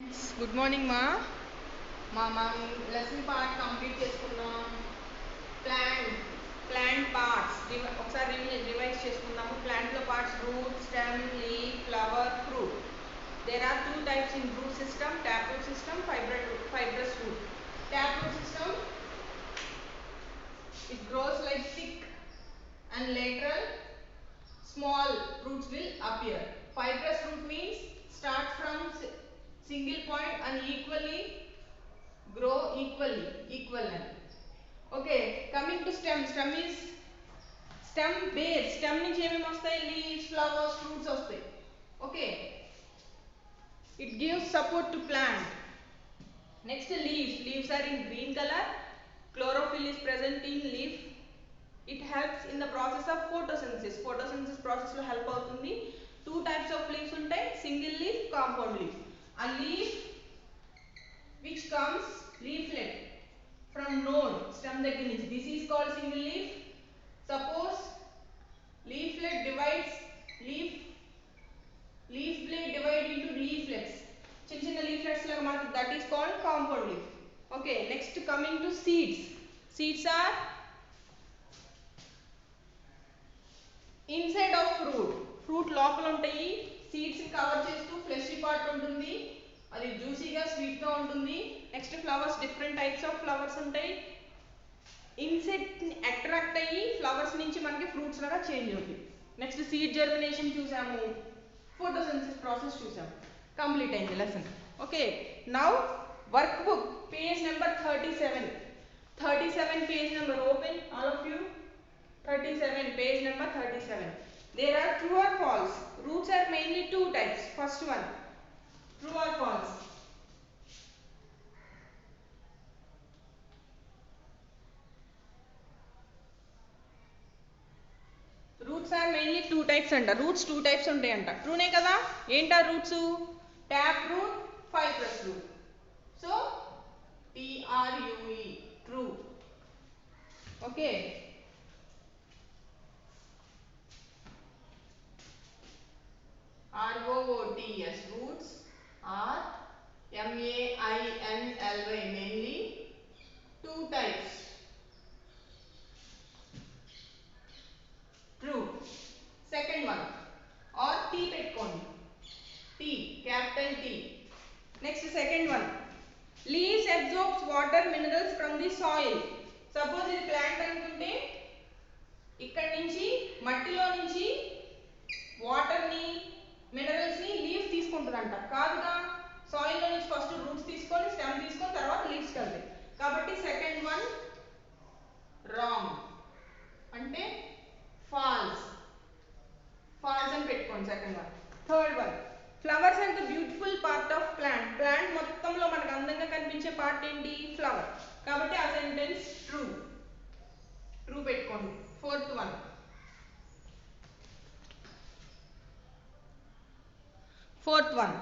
Good morning, Ma. మనం lesson part complete చేసుకున్నాం. Plant plant parts ఒకసారి రివైజ్ చేసుకుందాము. ప్లాంట్లో parts root, stem, leaf, flower, fruit. There are two types in root system: taproot system, fibrous root. Taproot system, it grows like thick and lateral small roots will appear. Fibrous root means start from single point and grow equivalent. Okay, coming to stem. Stem is stem base. Stem నుంచి ఏమేమి వస్తాయి? Leaves, flowers, fruits వస్తాయి. Okay, it gives support to plant. Next, leaves. Leaves are in green color. Chlorophyll is present in leaf. It helps in the process of photosynthesis. Photosynthesis process లో help అవుతుంది. Two types of leaves ఉంటాయి: single leaf, compound leaf. A leaf which comes leaflet from node stem దగ్గర నుంచి, this is called single leaf. Suppose leaflet divides leaf blade divide into leaflets, చిన్న చిన్న leaflets లాగా మాత్రం, that is called compound leaf. Okay, next coming to seeds. Seeds are inside of fruit లోపల ఉంటాయి. Seeds cover చేస్తూ fleshy part ఉంటుంది, అది జ్యూసీగా స్వీట్ గా ఉంటుంది. Next flowers, different types of flowers ఉంటాయి. ఇన్సెక్ట్ అట్రాక్ట్ అయ్యి ఫ్లవర్స్ నుంచి మనకి ఫ్రూట్స్ లాగా చేంజ్ అవుతాయి. నెక్స్ట్ సీడ్ జర్మినేషన్ చూసాము, ఫోటోసింథసిస్ ప్రాసెస్ చూసాము. కంప్లీట్ అయింది lesson. Okay, now work book page number 37 page number open all of you. 37 page number 37. There are true or false. Roots are mainly two types. First one, true or false? Roots are mainly two types anta. Roots two types untayi anta. True ne kada? Enta roots? Tap root, fibrous root. So TRUE, true. Okay. ROOTS, roots are MAINLY, mainly two types. True. Second one, or T పెట్టుకోండి, T, capital T. Next, second one, leaves absorbs water minerals from the soil. Suppose ఇది plant అనుకుంటే ఇక్కడ నుంచి మట్టిలో నుంచి water ని, minerals ని leaves తీసుకుంటుందంట. కాదుగా, సాయిల్ లో నుంచి ఫస్ట్ రూట్స్ తీసుకొని స్టెమ్ తీసుకొని తర్వాత లీవ్స్ వెళ్తాయి. కాబట్టి సెకండ్ వన్ రాంగ్, అంటే ఫాల్స్. ఫాల్స్ అని పెట్టుకోండి second one. Third one, flowers and the beautiful part of plant. Plant మొత్తంలో మనకు అందంగా కనిపించే పార్ట్ ఏంటి? ఫ్లవర్. కాబట్టి ఆ సెంటెన్స్ ట్రూ. ట్రూ పెట్టుకోండి. ఫోర్త్ వన్,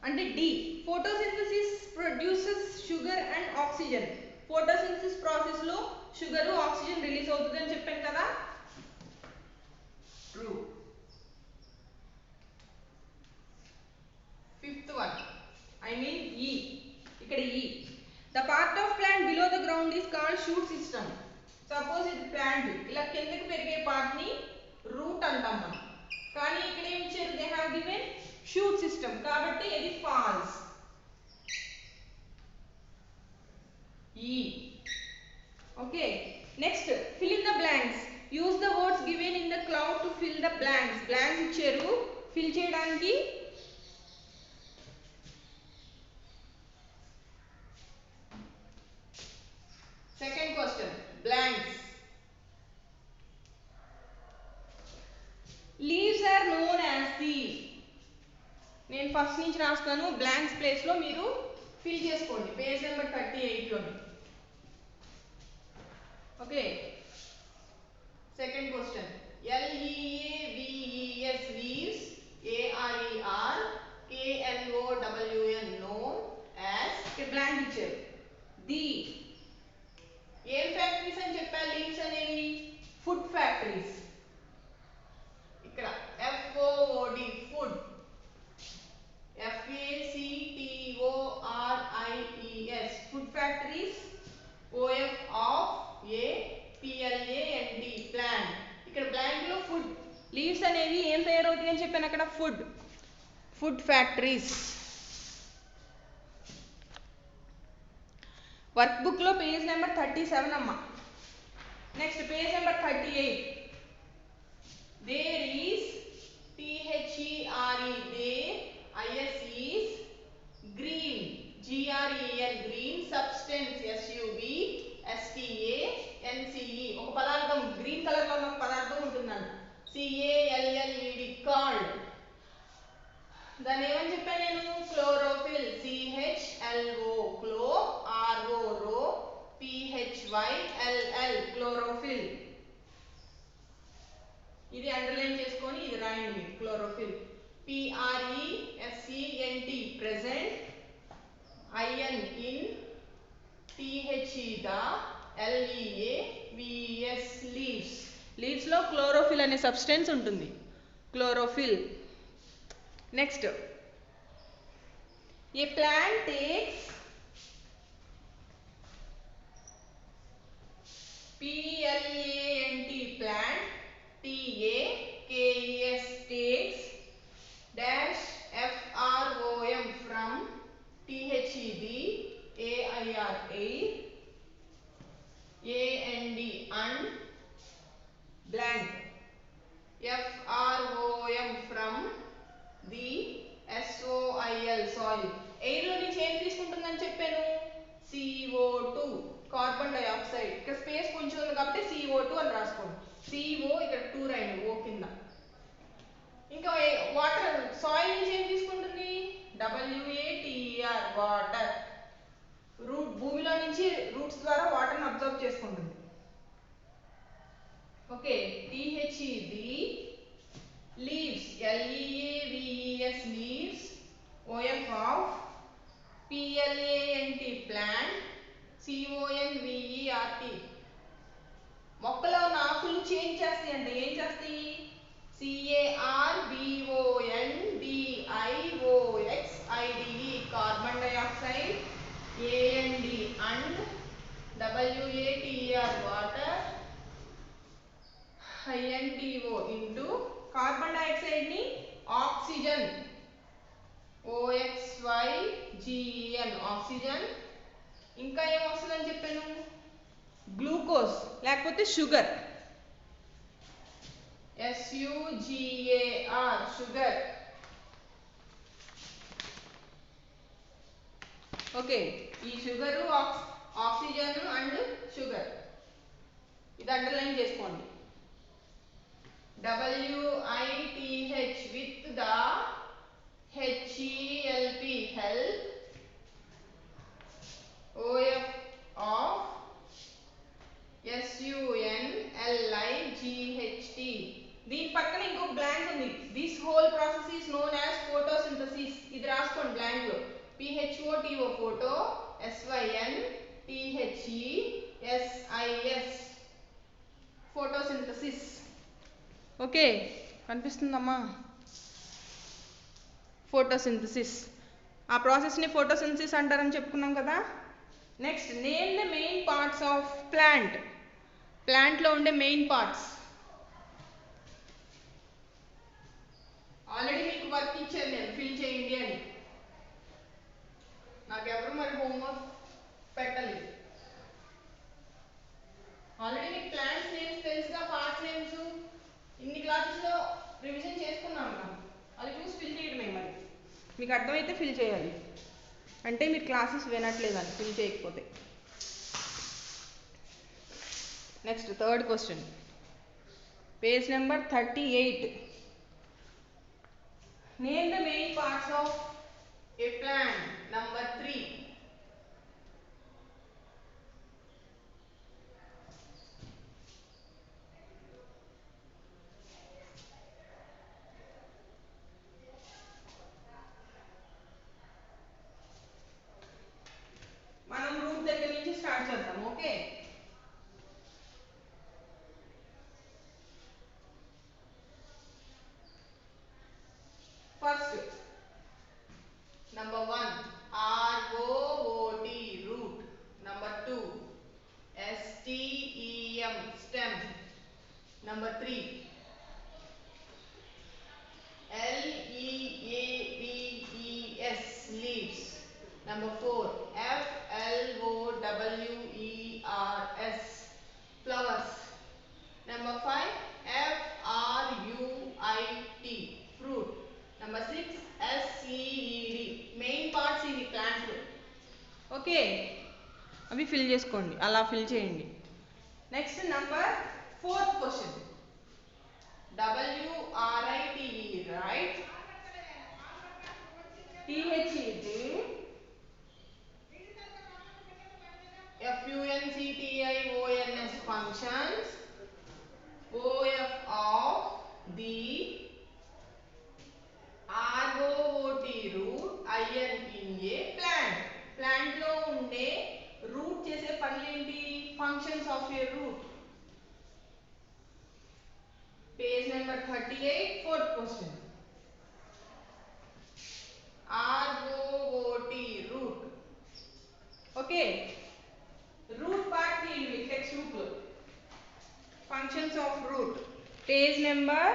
అంటే D, photosynthesis produces sugar and oxygen. Photosynthesis process లో షుగర్, ఆక్సిజన్ రిలీజ్ అవుతుంది అని చెప్పాను కదా. ట్రూ. Fifth one, I mean E, ఇక్కడ E, the part of plant below the ground is called shoot system. Suppose ఇది plant, ఇలా కిందకి పెరిగే పార్ట్ ని రూట్ అంటాం మనం. కానీ ఇక్కడ ఏమి ఇచ్చారు? They have given shoot system, కాబట్టి ఇది ఫాల్స్. ఈ. Okay, next fill in the blanks. Use the words given in the cloud to fill the blanks. Blanks ఇచ్చారు, ఫిల్ చేయడానికి second question blanks. Leaves are known as the, నేను first నుంచి రాస్తాను, blanks place లో మీరు fill చేసుకోండి page number 38 లోని. Okay, second question LEAVES, leaves. ARER KNOWN, known as. Blank ఇచ్చారు. ది, ఏం ఫ్యాక్టరీస్ అని చెప్పారు? లీవ్స్ అనేవి ఫుడ్ ఫ్యాక్టరీస్. ఇక్కడ FOOD, ఫుడ్. FACTORY, food factories. వర్క్బుక్ లో పేజ్ నెంబర్ 37 అమ్మా. Next page number 38. There is THERE there is green GREN green substance SUBSTANCE ఒక పదార్థం గ్రీన్ కలర్ లో ఉన్న పదార్థం ఉంటుందంట. CALLED called దాన్ని ఏమని చెప్పాను నేను? క్లోరోఫిల్. CHLO క్లో RO రో PHYLL క్లోరోఫిల్. ఇది అండర్లైన్ చేసుకొని ఇది రాయండి. Chlorophyll. PRESENT present IN in THE the LEAVES leaves. Leaves లో క్లోరోఫిల్ అనే సబ్స్టెన్స్ ఉంటుంది. Chlorophyll. Next A plant takes PLANT plant TAKES takes dash FROM from THED AIR air AND and blank FROM from the SOIL soil. Air లో నుంచి ఏం తీసుకుంటుందని చెప్పాను? CO2 carbon dioxide. ఇక్కడ space కొంచెం ఉంది కాబట్టి CO2 అని రాసుకోండి. CO ఇక్కడ 2 రాయండి ఓ కింద. ఇంకా వాటర్ సాయిల్ నుంచి ఏం తీసుకుంటుంది? WATER water. రూట్ భూమిలో నుంచి రూట్స్ ద్వారా వాటర్ ని అబ్జర్వ్ చేసుకుంటుంది. Okay. THED leaves LEAVES leaves OF of PLANT plant CONVERT మొక్కలో ఉన్న ఆకులు చేంజ్ చేస్తాయి అంటే ఏం చేస్తాయి? CARBONDIOXIDE carbon dioxide AND and WATER water INTO into carbon dioxide ని ఆక్సిజన్ OXYGEN ఆక్సిజన్. ఇంకా ఏం వస్తుందని చెప్పాను? గ్లూకోజ్ లేకపోతే షుగర్ SUGAR షుగర్. ఓకే. ఈ షుగర్ ఆక్సిజన్ అండ్ షుగర్ ఇది అండర్లైన్ చేసుకోండి. WITH with the HELP help OF of SUNLIGHT. దీని పక్కన ఇంకో బ్లాంక్ ఉంది. This whole process is known as photosynthesis. ఇది రాసుకోండి బ్లాంక్ లో. PHOTO photo SYNTHESIS photosynthesis. Okay కనిపిస్తుందమ్మా? ఫోటోసింథసిస్. ఆ ప్రాసెస్ని ఫోటోసింథసిస్ అంటారని చెప్పుకున్నాం కదా. Next name the main parts of plant. ప్లాంట్లో ఉండే మెయిన్ పార్ట్స్. ఆల్రెడీ మీకు వర్క్ ఇచ్చాను నేను ఫిల్ చేయండి అని. నాకెవరు మరి హోంవర్క్ పెట్టలేదు. ఆల్రెడీ మీకు ప్లాంట్స్ నేమ్స్ తెలుసుగా, పార్ట్స్ నేమ్స్ ఇన్ని క్లాసెస్లో రివిజన్ చేసుకున్నాం కదా. అది చూసి ఫిల్ చేయడమే. మరి మీకు అర్థమైతే ఫిల్ చేయాలి. అంటే మీరు క్లాసెస్ వినట్లేదని ఫిల్ చేయకపోతే. Next third question page number 38. Name the main parts of A plant. Number 3. మనం రూట్ దగ్గర నుంచి స్టార్ట్ చేద్దాం. Okay. First number 1 ROOT root. Number 2 STEM stem. Number 3 LEAVES leaves. Number 4, flowers, flowers. Number 5, fruit, fruit. Number 6, seed, main parts in the plant. Okay, అవి fill చేసుకోండి, అలా fill చేయండి. Next number 4th question. WRITE, right? THED, FUNCTIONS, functions. OF of the, ROOT, root, INA, plant. Plant లో ఉండే root చేసే పనులేంటి? Functions of a root. Page number 38, 4th question. ROOT, root. Okay, root part తీయండి textbook లో. Functions of root, page number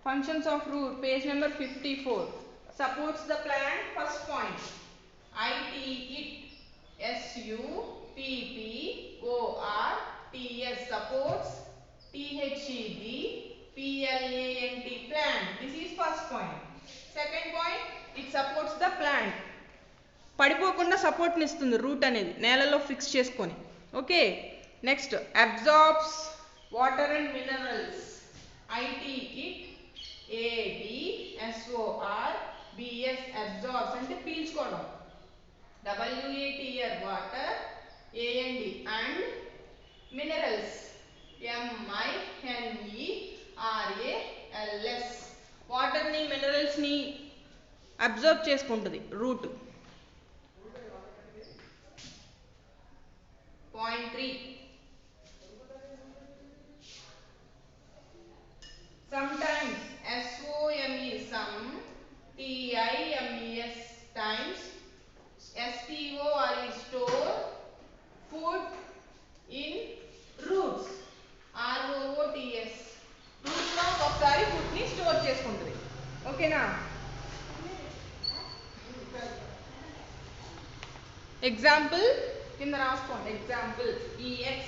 54. Supports the plant, first point. IT, it, SUPPORTS, supports. THED, PLANT, plant. This is first point. Second point, it supports the plant. పడిపోకుండా సపోర్ట్ని ఇస్తుంది route అనేది, నేలలో fix చేసుకొని. Okay, next absorbs water and minerals. IT, it, ABSORBS, absorbs అంటే పీల్చుకోవడం. WATR, water. AND, and. Minerals, MINERALS, వాటర్ని మినరల్స్ని observe చేసుకుంటుంది route. Point 3, sometimes, SOME, some, TIMES, times, STORE, store, food in roots, ROOTS, roots లో ఒకసారి food ని store చేసుకుంటుంది. ఓకేనా? Example కింద రాసుకోండి. Example EX,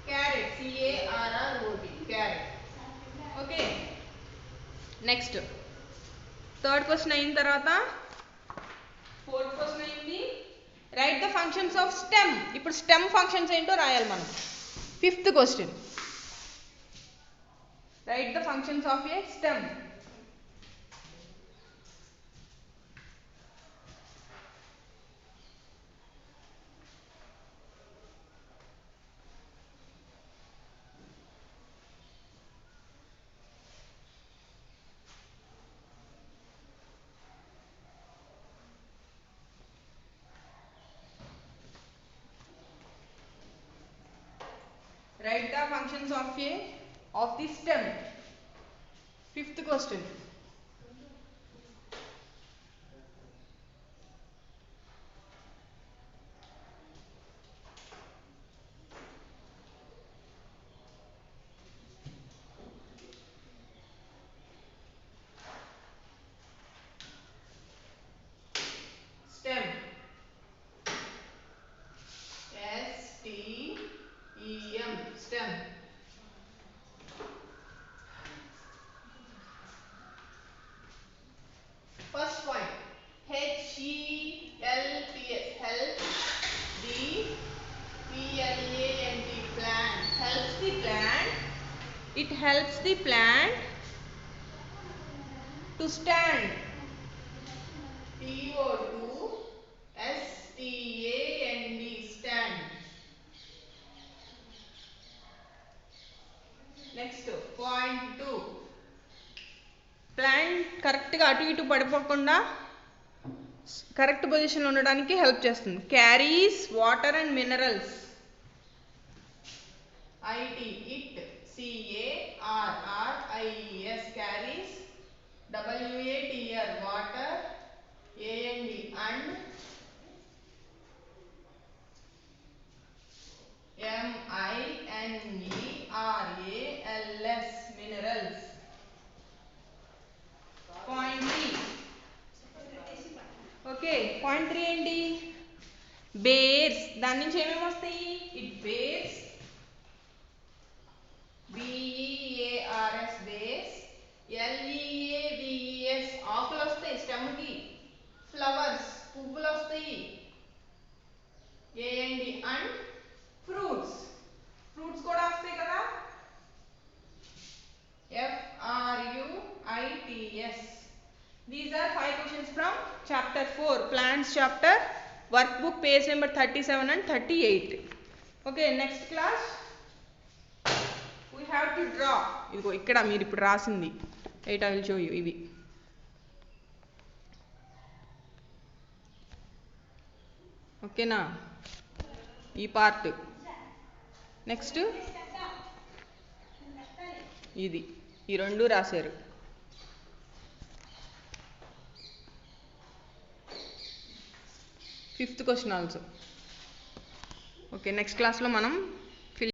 carrot, CARROT, carrot. Okay, next 3rd question అయిన తర్వాత 4th క్వశ్చన్ అయింది. Right the functions of stem. ఇప్పుడు స్టెమ్ ఫంక్షన్స్ ఏంటో రాయాలి మనం. 5th question, right the functions of A stem. Write the functions of the stem. 5th question. Stem, STEM, stem. First point, HELPS, help. PLANT, plant, helps the plant. It helps the plant to stand. TO2 STAND, stand. Next point 2, plant కరెక్ట్గా అటు ఇటు పడిపోకుండా correct పొజిషన్లో ఉండడానికి help చేస్తుంది. Carries water and minerals. IT, it, CARRIES, carries. WATR, water. AND, and. MINERALS, MINERALS minerals. Point 3. Okay point 3 ఏంటి bears దాని నుంచి ఏమేమి వస్తాయి it bears BEARS bears LEAVES ఆకులు వస్తాయి స్టెమ్ కి ఫ్లవర్స్ పువ్వులు వస్తాయి అండ్ ఫ్రూట్స్ కూడా వస్తాయి కదా FRUITS. These are 5 questions from chapter 4 plants chapter workbook page number 37 and 38. Okay, next class we have to draw. ఇదిగో ఇక్కడ మీరు ఇప్పుడు రాసింది wait I will show you ఇవి ఓకేనా ఈ పార్ట్ నెక్స్ట్ ఇది ఈ రెండు రాశారు fifth question also okay next క్లాస్లో మనం